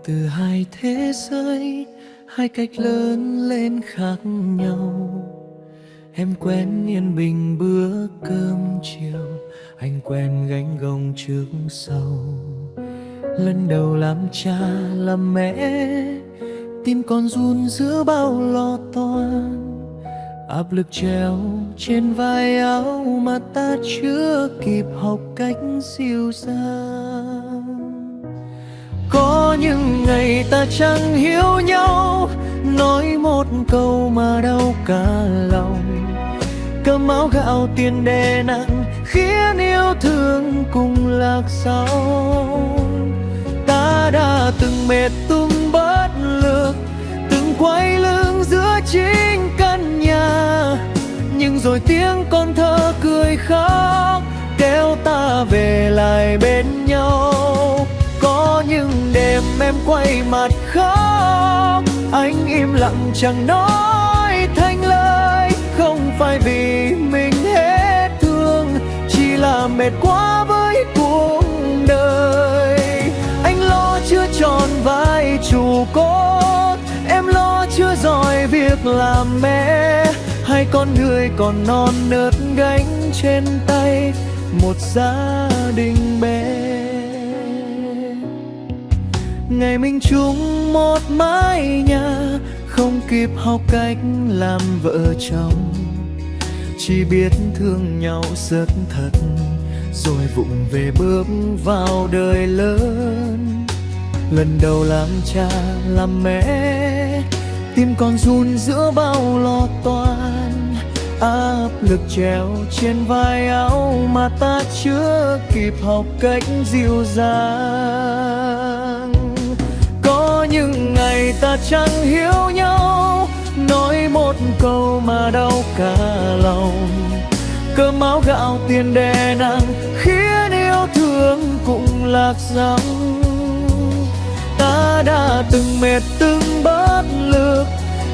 Từ hai thế giới, hai cách lớn lên khác nhau. Em quen yên bình bữa cơm chiều, anh quen gánh gồng trước sau. Lần đầu làm cha làm mẹ, tim còn run giữa bao lo toan. Áp lực treo trên vai áo mà ta chưa kịp học cách dịu dàng. Có những ngày ta chẳng hiểu nhau, nói một câu mà đau cả lòng. Cơm áo gạo tiền đè nặng khiến yêu thương cùng lạc sau. Ta đã từng mệt tung bất lực, từng quay lưng giữa chính căn nhà, nhưng rồi tiếng con thơ cười khóc kéo ta về lại bên nhau. Có những đêm em quay mặt khóc, anh im lặng chẳng nói thành lời. Không phải vì mình hết thương, chỉ là mệt quá với cuộc đời. Anh lo chưa tròn vai trụ cốt, em lo chưa giỏi việc làm mẹ. Hai con người còn non nớt gánh trên tay một gia đình bé. Ngày mình chung một mái nhà, không kịp học cách làm vợ chồng, chỉ biết thương nhau rất thật, rồi vụng về bước vào đời lớn. Lần đầu làm cha làm mẹ, tim còn run giữa bao lo toan. Áp lực treo trên vai áo mà ta chưa kịp học cách dịu dàng. Có những ngày ta chẳng hiểu nhau, nói một câu mà đau cả lòng. Cơm áo gạo tiền đè nặng khiến yêu thương cũng lạc dòng. Ta đã từng mệt từng bất lực,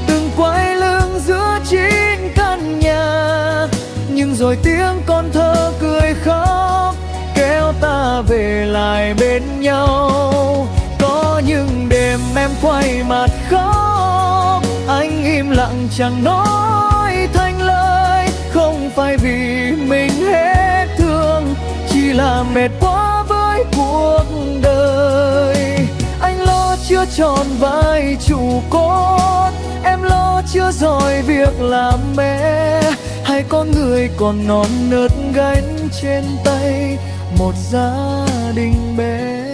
từng quay lưng giữa chính căn nhà, nhưng rồi tiếng con thơ cười khóc kéo ta về lại bên nhau. Có những đêm em quay mặt khóc, anh im lặng chẳng nói thành lời. Không phải vì mình hết thương, chỉ là mệt quá với cuộc đời. Anh lo chưa tròn vai trụ cốt, em lo chưa giỏi việc làm mẹ. Hai con người còn non nớt gánh trên tay một gia đình bé.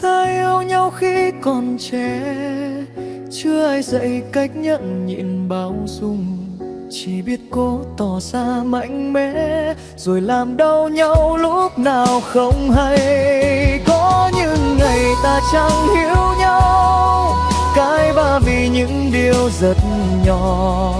Ta yêu nhau khi còn trẻ, chưa ai dạy cách nhẫn nhịn bao dung, chỉ biết cố tỏ ra mạnh mẽ, rồi làm đau nhau lúc nào không hay. Có những ngày ta chẳng hiểu nhau, cãi vã vì những điều rất nhỏ.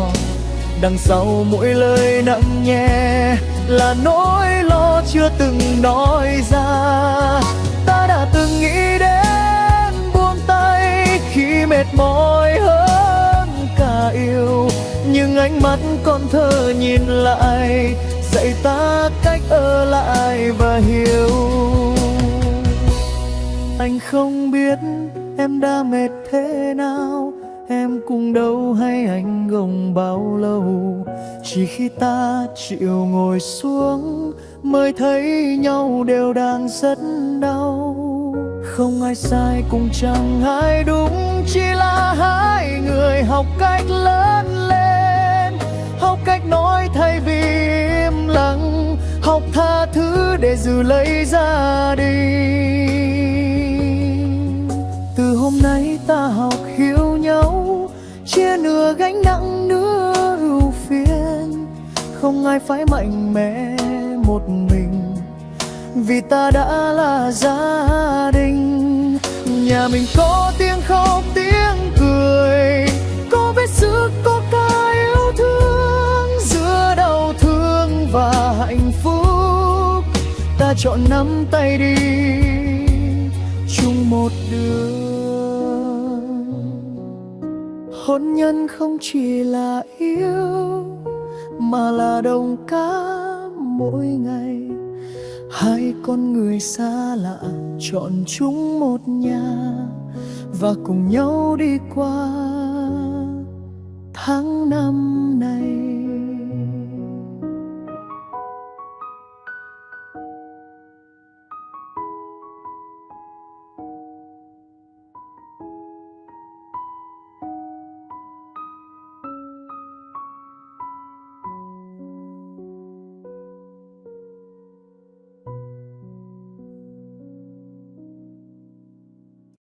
Đằng sau mỗi lời nặng nhẹ là nỗi lo chưa từng nói ra. Ta đã từng nghĩ đến buông tay khi mệt mỏi hơn cả yêu, nhưng ánh mắt con thơ nhìn lại dạy ta cách ở lại và hiểu. Anh không biết em đã mệt thế nào, em cùng đâu hay anh gồng bao lâu. Chỉ khi ta chịu ngồi xuống mới thấy nhau đều đang rất đau. Không ai sai cũng chẳng ai đúng, chỉ là hai người học cách lớn lên, học cách nói thay vì im lặng, học tha thứ để giữ lấy gia đình. Từ hôm nay ta học hiểu nhau, chia nửa gánh nặng nửa ưu phiền. Không ai phải mạnh mẽ một mình, vì ta đã là gia đình. Nhà mình có tiếng khóc tiếng cười, có vết xước có ca yêu thương. Giữa đau thương và hạnh phúc, ta chọn nắm tay đi chung một đường. Hôn nhân không chỉ là yêu, mà là đồng cảm mỗi ngày, Hai con người xa lạ chọn chung một nhà và cùng nhau đi qua tháng năm này.